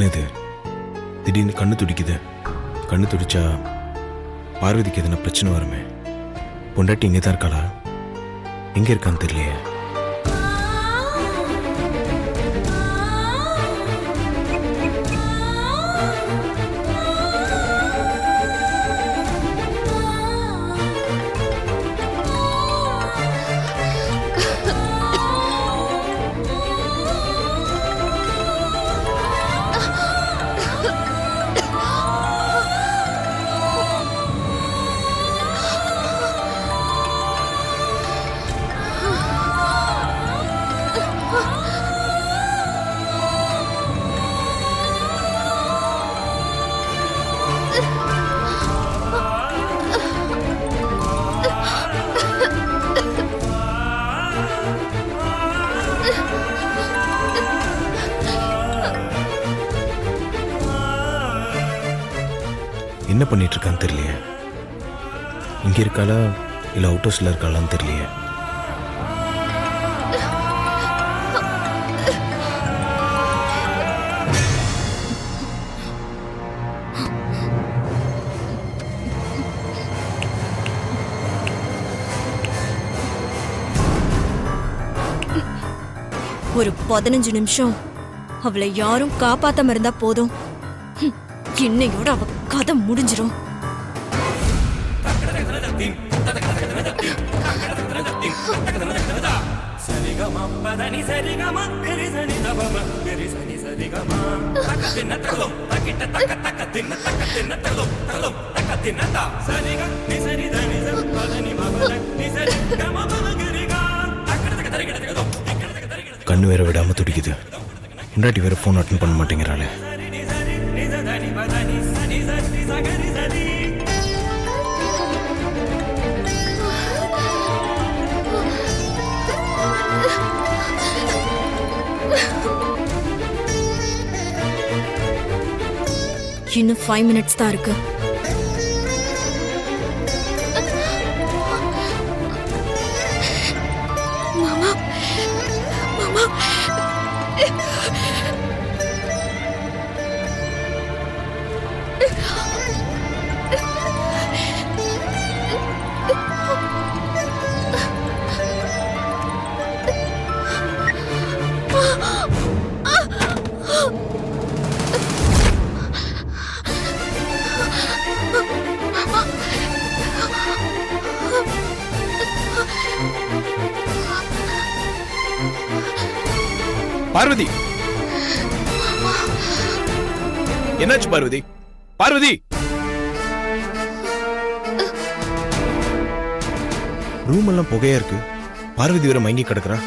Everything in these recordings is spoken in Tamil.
என்னது திடீர்னு கண்ணு துடிக்குது? கண்ணு துடிச்சா பார்வதிக்கு எதனா பிரச்சனை வருமே. பொண்டாட்டி இங்கே தான் இருக்காளா? எங்கே இருக்கான்னு தெரியலையே. என்ன பண்ணிட்டு இருக்கான்னு தெரியலையே. இங்க இருக்காளா இல்ல அவுட் ஹவுஸ்ல இருக்காளான்னு தெரியலையே. ஒரு 15 நிமிஷம் அவளை யாரும் காப்பாத்தாம இருந்தா போதும். இன்னையோட அவ கதை முடிஞ்சிரும். கண்ணு வேற விடாம துடிக்குது. முன்னாடி வேற போன் அட்டன் பண்ண மாட்டேங்கிறாளே. இன்னும் 5 மினிட்ஸ் தான் இருக்கு. மாமா மாமா பார்வதி, என்னாச்சு பார்வதி? பார்வதி, ரூம் எல்லாம் புகையா இருக்கு. பார்வதி வேற மயங்கி கிடக்குறா.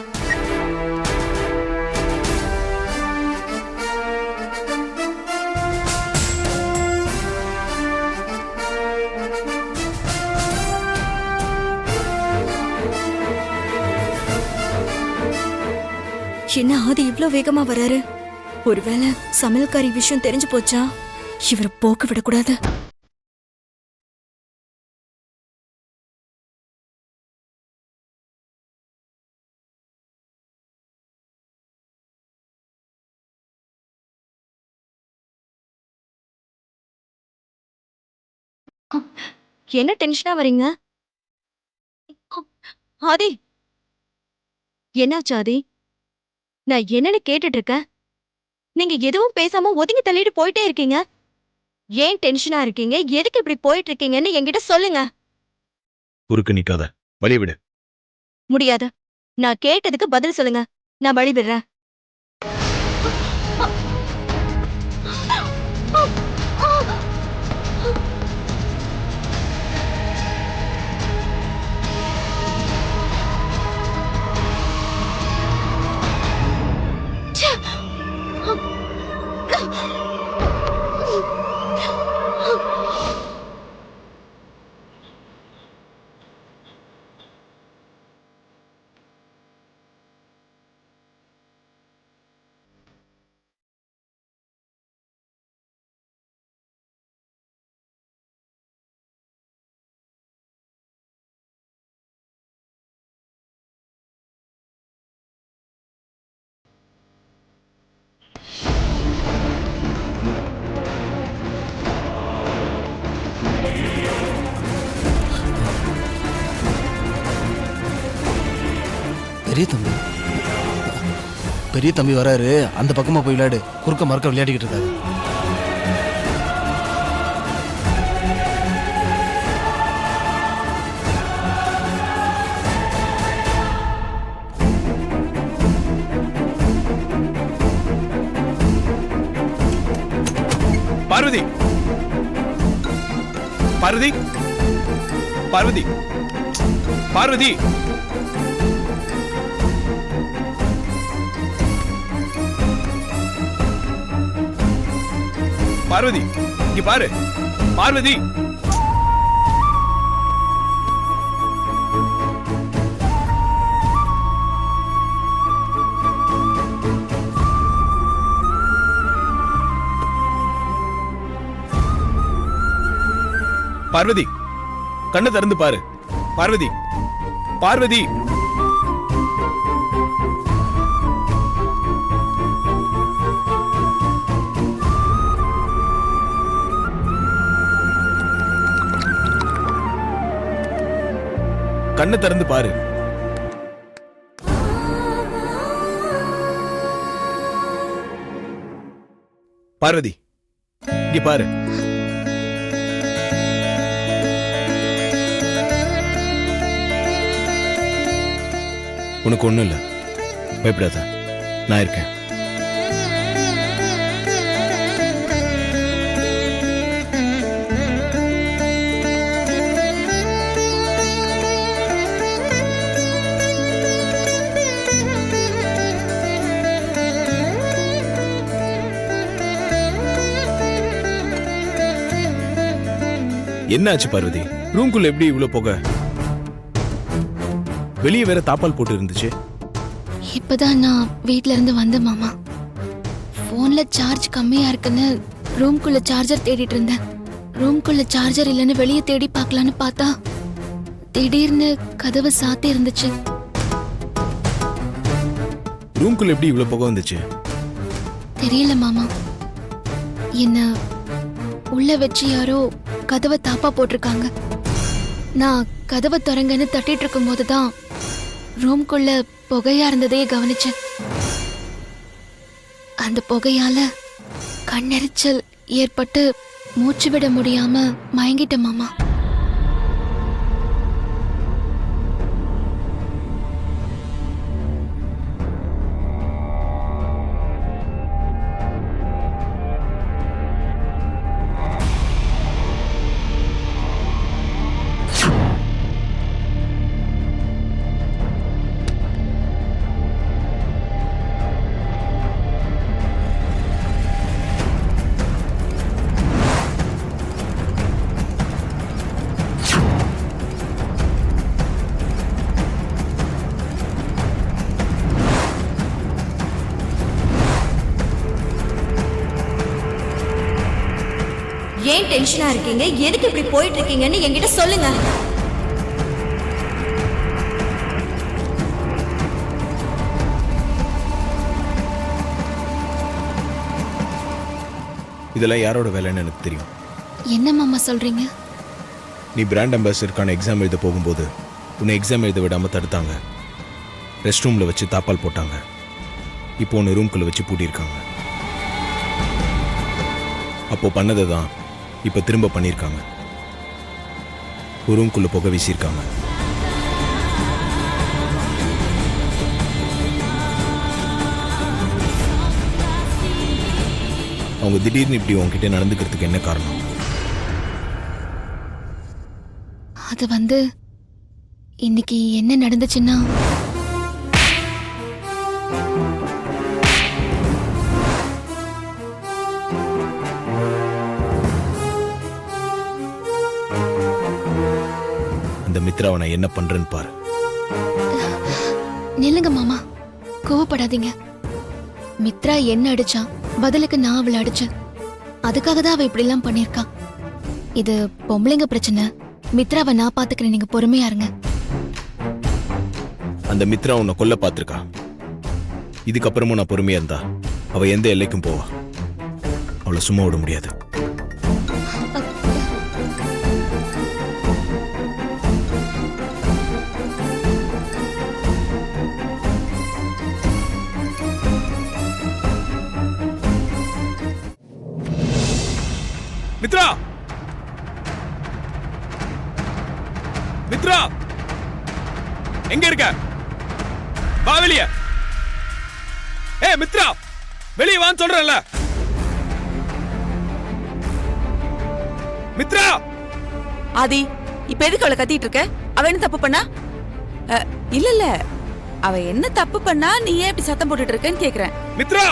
என்ன ஆதி இவ்ளோ வேகமா வராரு? ஒருவேளை சமையல்காரி விஷயம் தெரிஞ்சு போச்சா? இவரை போக்க விடக்கூடாது. என்ன டென்ஷனா வரீங்க? ஆதி, என்னாச்சு ஆதி? நான் என்னன்னு கேட்டுட்டு இருக்கேன். நீங்க எதுவும் பேசாம ஒதுங்கி தள்ளிட்டு போயிட்டே இருக்கீங்க. ஏன் டென்ஷனா இருக்கீங்க? எதுக்கு இப்படி போயிட்டு இருக்கீங்கன்னு என்கிட்ட சொல்லுங்க. குறுக்கு நிக்காத, வழி விடு. முடியாது. நான் கேட்டதுக்கு பதில் சொல்லுங்க. நான் வழி விடுறேன். பெரிய தம்பி பெரிய தம்பி வராரு, அந்த பக்கமா போய் விளையாடு. குறுக்க மறுக்க விளையாடிக்கிட்டு இருக்காது. பார்வதி, பார்வதி, பார்வதி, பார்வதி, பார்வதி, இங்க பாரு. பார்வதி, பார்வதி, கண்ணை திறந்து பாரு. பார்வதி, பார்வதி, கண்ணை திறந்து பாரு. பார்வதி, இங்க பாரு. உனக்கு ஒண்ணும் இல்ல, பயப்படாத, நான் இருக்கேன். என்ன ஆச்சு பார்வதி? ரூம்குள்ள எப்படி இவ்வளவு புகை? வெளியே வேற தாப்பால் போட்டு இருந்துச்சு. இப்பதான் நான் வீட்ல இருந்து வந்தேன் மாமா. போன்ல சார்ஜ் கம்மியா இருக்குன்னு ரூம்குள்ள சார்ஜர் தேடிட்டு இருந்தேன். ரூம்குள்ள சார்ஜர் இல்லைன்னு வெளியே தேடி பார்க்கலான்னு பார்த்தா திடீர்னு கதவு சாத்தி இருந்துச்சு. ரூம்குள்ள எப்படி இவ்வளவு புகை வந்துச்சு? தெரியல மாமா. என்ன உள்ள வச்சு யாரோ கதவை தாப்பா போட்டிருக்காங்க. நான் கதவை திறங்கன்னு தட்டிட்டு இருக்கும் போதுதான் ரூம்குள்ள புகையா இருந்ததே கவனிச்சேன். அந்த புகையால கண்ணெரிச்சல் ஏற்பட்டு மூச்சு விட முடியாம மயங்கிட்டேன் மாமா. ஏன் டென்ஷனா இருக்கீங்க? எதுக்கு இப்படி போயிட்டு இருக்கீங்கன்னு என்கிட்ட சொல்லுங்க. இதெல்லாம் யாரோட வேலைன்னு எனக்கு தெரியும். என்ன மாமா சொல்றீங்க? நீ பிராண்ட் அம்பாசிடருக்கான எக்ஸாம் எழுத போகும்போது உன்னை எக்ஸாம் எழுத விடாம தடுத்தாங்க. ரெஸ்ட் ரூம்ல வச்சு தாப்பால் போட்டாங்க. இப்போ உன்னை ரூம்குள்ள வச்சு பூட்டியிருக்காங்க. அப்போ பண்ணதை தான் இப்ப திரும்ப பண்ணியிருக்காங்க. ரூம்குள்ள புகை வீசியிருக்காங்க. அவங்க திடீர்னு இப்படி உங்ககிட்ட நடந்துக்கிறதுக்கு என்ன காரணம்? அது வந்து இன்னைக்கு என்ன நடந்துச்சுன்னா, அந்த மித்ராவை நான் என்ன பண்றேன்னு பாரு. நில்லுங்க மாமா, கோவப்படாதீங்க. மித்ரா என்ன அடிச்சா, பதிலுக்கு நான் அவளை அடிச்சேன். அதுக்காக தான் அவ இப்படி எல்லாம் பண்ணிருக்கா. இது பொம்பளைங்க பிரச்சனை. மித்ராவை நான் பாத்துக்கிறேன், நீங்க பொறுமையா இருங்க. அந்த மித்ரா உன்னை கொல்ல பார்த்திருக்கா. இதுக்கப்புறமும் நான் பொறுமையா இருந்தா அவ எந்த எல்லைக்கும் போவா. அவளை சும்மா விட முடியாது. மித்ரா மித்ரா எங்க இருக்க? வா வெளிய. மித்ரா வெளிய வான்னு சொல்றேன்ல. மித்ரா ஆதி, இப்ப எதுக்கு அவளை கத்திட்டு இருக்க? அவ என்ன தப்பு பண்ணா? இல்ல அவ என்ன தப்பு பண்ணா நீ ஏன் இப்படி சத்தம் போட்டுட்டு இருக்கேன்னு கேக்குறேன். மித்ரா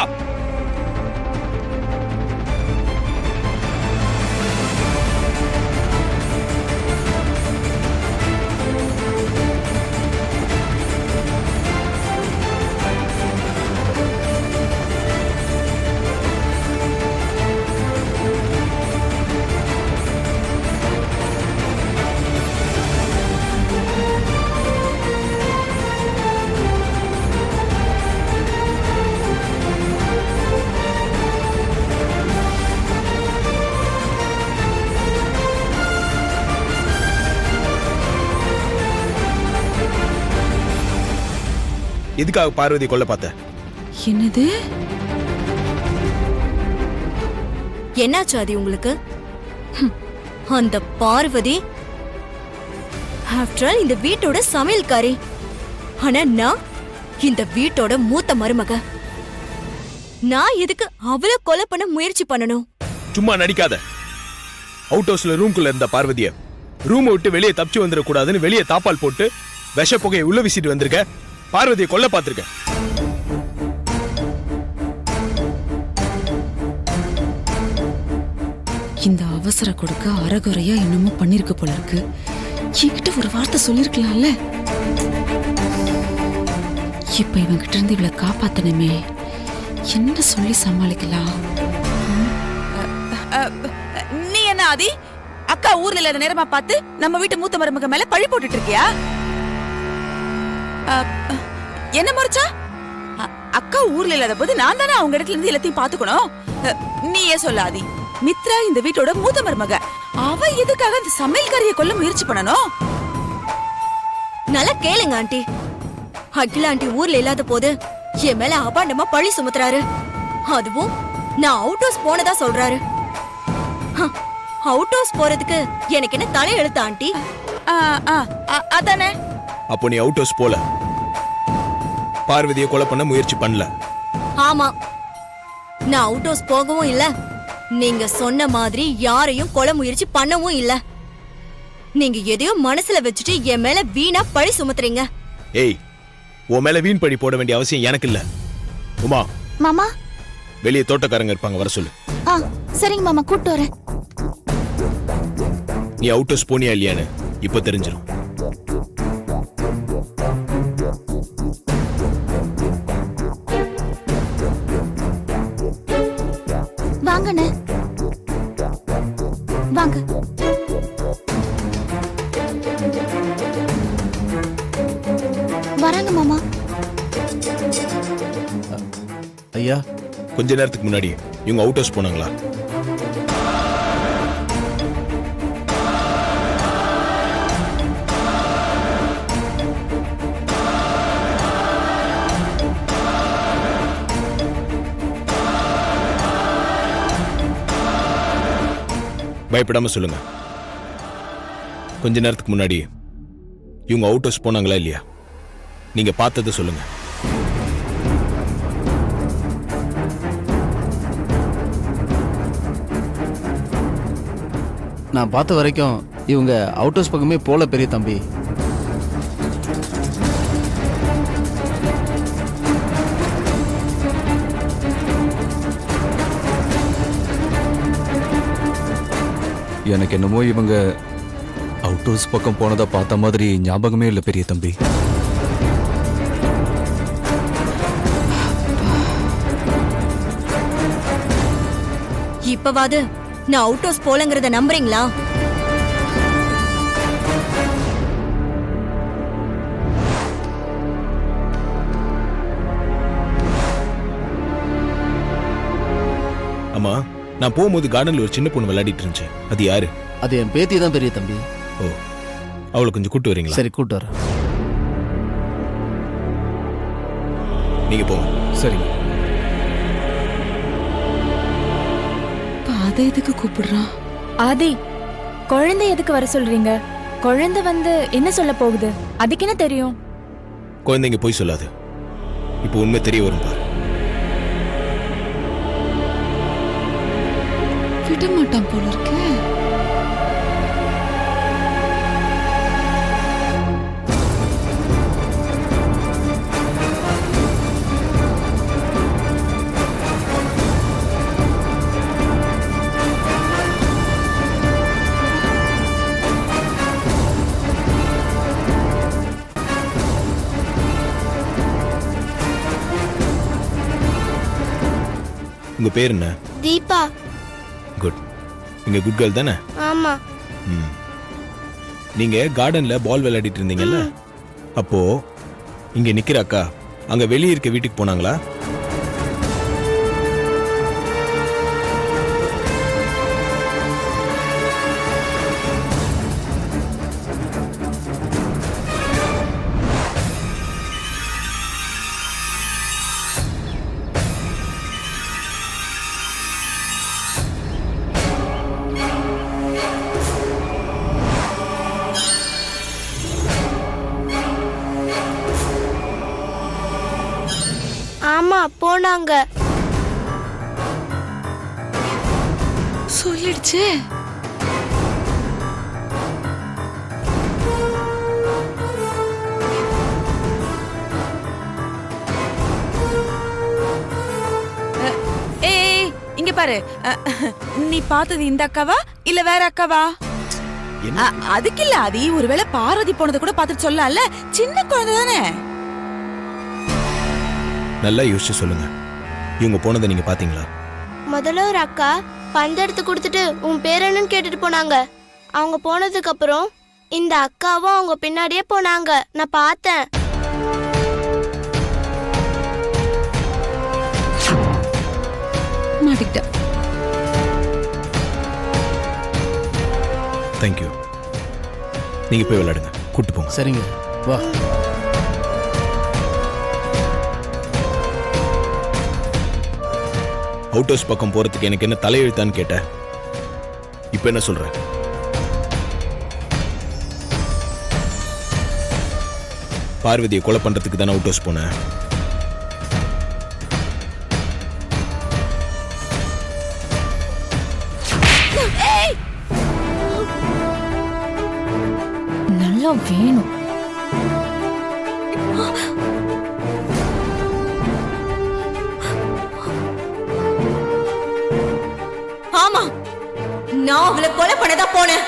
எதுக்காக பார்வதி கொல்ல பார்த்த? என்னது? என்னாச்சு ஆதி உங்களுக்கு? அந்த பார்வதி ஆஃப்டர் ஆல் இந்த வீட்டோட சமையல்காரி. ஆனா நான் இந்த வீட்டோட மூத்த மருமக. நான் எதுக்கு அவளை கொலை பண்ண முயற்சி பண்ணணும்? சும்மா நடிக்காத. அவுட் ஹவுஸ்ல ரூம்குள்ள இருந்த பார்வதிய ரூம் விட்டு வெளியே தப்பிச்சு வந்துட கூடாதுன்னு வெளியே தாப்பால் போட்டு விஷ புகையை உள்ள வீசிட்டு வந்திருக்க. பார்வதியை கொல்ல பார்த்திருக்க. இந்த அவசர கொடுக்க அறகுறையா என்னமோ பண்ணிருக்க போல இருக்கு. என்கிட்ட ஒரு வார்த்தை சொல்லிருக்கலாம்ல. இப்ப இவங்கிட்ட இருந்து இவளை காப்பாத்தணுமே, என்ன சொல்லி சமாளிக்கலாம்? நீ என்ன ஆதி, அக்கா ஊர்ல இல்லாத நேரமா பார்த்து நம்ம வீட்டு மூத்த மருமக மேல பழி போட்டுட்டு இருக்கியா? என்ன மறைச்சா? அக்கா ஊர்ல இல்லாத போது நான் தானே அவங்க இடத்துல இருந்து எல்லாத்தையும் பாத்துக்கணும். நீயே சொல்லாதி. மித்ரா இந்த வீட்டோட மூத்த மருமக. அவ எதுக்காக அந்த சமையல்காரியை கொல்ல முயற்சி பண்ணணும்? நல்லா கேளுங்க ஆண்டி. அகில ஆண்டி ஊர்ல இல்லாத போது என் மேல அபாண்டமா பழி சுமத்துறாரு. அதுவும் நான் அவுட் ஹவுஸ் போனதா சொல்றாரு. அவுட் ஹவுஸ் போறதுக்கு எனக்கு என்ன தலை எழுத்த ஆண்டி? அதானே. அப்போ நீ அவுட் ஹவுஸ் போல, பார்வதியை கொலை பண்ண முயற்சி பண்ணல. ஆமா, நான் அவுட் ஹவுஸ் போகவும் இல்ல, நீங்க சொன்ன மாதிரி யாரையும் கொலை முயற்சி பண்ணவும் இல்ல. நீங்க எதையோ மனசுல வச்சுட்டு என் மேல வீணா பழி சுமத்துறீங்க. ஏய், உன் மேல வீண் பழி போட வேண்டிய அவசியம் எனக்கு இல்ல. உமா, மாமா. வெளியே தோட்டக்காரங்க இருப்பாங்க, வர சொல்லு. சரிங்க மாமா, கூப்பிட்டு வரேன். நீ அவுட் ஹவுஸ் போனியா இல்லையான்னு இப்ப தெரிஞ்சிடும். வாங்கண்ணே, வாங்க. வராங்க மாமா. ஐயா, கொஞ்ச நேரத்துக்கு முன்னாடி இவங்க அவுட் ஹவுஸ் போனாங்களா? பயப்படாம சொல்லுங்க. கொஞ்ச நேரத்துக்கு முன்னாடி இவங்க அவுட் ஹவுஸ் போனாங்களா இல்லையா? நீங்க பார்த்ததை சொல்லுங்க. நான் பார்த்த வரைக்கும் இவங்க அவுட் ஹவுஸ் பக்கமே போல பெரிய தம்பி. எனக்கு என்னமோ இவங்க அவுட் ஹவுஸ் பக்கம் போனதா பார்த்த மாதிரி ஞாபகமே இல்லை பெரிய தம்பி. இப்பவாது நான் அவுட் ஹவுஸ் போலங்கறத நம்புறீங்களா? அம்மா, நான் போகும்போது கார்டன்ல ஒரு சின்ன பொண்ணு விளையாடிட்டு இருந்துச்சு. அது யாரு? அது என் பேத்தி தான் பெரிய தம்பி. ஓ, அவளை கொஞ்சம் கூட்டு வரீங்களா? சரி, கூட்டு வரேன். நீங்க போங்க. சரிங்க. அதை எதுக்கு கூப்பிடுறான்? ஆதி, குழந்தை எதுக்கு வர சொல்றீங்க? குழந்தை வந்து என்ன சொல்ல போகுது? அதுக்கு என்ன தெரியும்? குழந்தைங்க போய் சொல்லாது. இப்போ உண்மை தெரிய வரும் பாரு. விட மாட்டான் போல இருக்கு. உங்க பேர் என்ன? தீபா. குட். நீங்க குட் கேர்ள் தானே? ஆமா. ம். நீங்க கார்டன்ல பால் விளையாடிட்டு இருந்தீங்கல்ல, அப்போ இங்க நிக்கிற அக்கா அங்க வெளியே இருக்க வீட்டுக்கு போனாங்களா? ஆமா, போனாங்க. சொல்லிடுச்சு. ஏய், இங்க பாரு. நீ பார்த்தது இந்த அக்காவா இல்ல வேற அக்காவா? அதுக்கு இல்ல ஆதி, ஒருவேளை பார்வதி போனதை கூட பார்த்துட்டு சொல்லல. சின்ன குழந்தை தானே. நல்லா யோசிச்சு சொல்லுங்க. இவங்க போனதை நீங்க பாத்தீங்களா? முதல்ல ஒரு அக்கா பந்து எடுத்து கொடுத்துட்டு உன் பேர் என்னன்னு கேட்டுட்டு போனாங்க. அவங்க போனதுக்கு அப்புறம் இந்த அக்காவும் அவங்க பின்னாடியே போனாங்க. நான் பார்த்தேன். மாட்டிக்கிட்ட. தேங்க்யூ. நீங்க போய் விளையாடுங்க. கூட்டு போங்க. சரிங்க, வா. அவுட் ஹவுஸ் பக்கம் போறதுக்கு எனக்கு என்ன தலையெழுத்தான்னு கேட்ட. இப்ப என்ன சொல்ற? பார்வதியை கொலை பண்றதுக்கு தானே அவுட் ஹவுஸ் போன. நல்லா வேணும். ஆமா, நான் அவளை கொலை பண்ணதா போனேன்.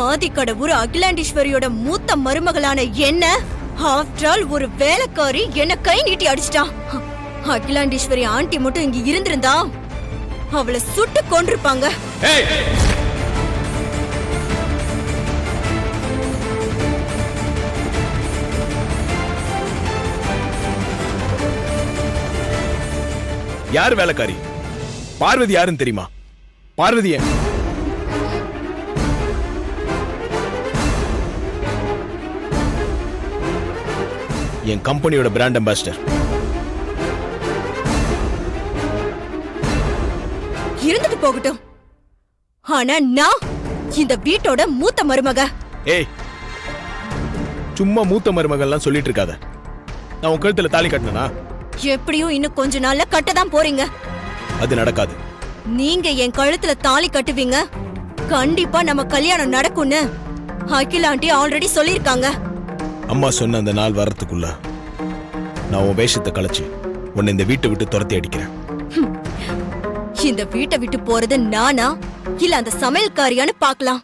ஆதிக்கடவுர் அகிலாண்டீஸ்வரியோட மூத்த மருமகளான என்ன ஆஃப்டர் ஆல் ஒரு வேலைக்காரி என்ன கை நீட்டி அடிச்சிட்டான். அகிலாண்டீஸ்வரி ஆண்டி மட்டும் இங்க இருந்திருந்தா அவளை சுட்டு கொன்றிருப்பாங்க. யார் வேலைக்காரி? பார்வதி யாருன்னு தெரியுமா? பார்வதி என் கம்பெனியோட பிராண்ட் அம்பாசிடர். இருந்துட்டு போகட்டும், ஆனா நான் இந்த வீட்டோட மூத்த மருமக. ஏய், சும்மா மூத்த மருமகள்லாம் சொல்லிட்டு இருக்காத. நான் உன் கழுத்துல தாலி கட்டினா எப்படியும் இன்னும் கொஞ்ச நாள்ல கட்டதான் போறீங்க. அது நடக்காது. நீங்க என் கழுத்துல தாலி கட்டுவீங்க, கண்டிப்பா நம்ம கல்யாணம் நடக்கும்னு அகில் ஆண்டி ஆல்ரெடி சொல்லிருக்காங்க. அம்மா சொன்ன அந்த நாள் வர்றதுக்குள்ள நான் உன் வேஷத்தை கலைச்சு உன்னை இந்த வீட்டை விட்டு துரத்தி அடிக்கிறேன். இந்த வீட்டை விட்டு போறது நானா இல்ல அந்த சமையல்காரியான்னு பார்க்கலாம்.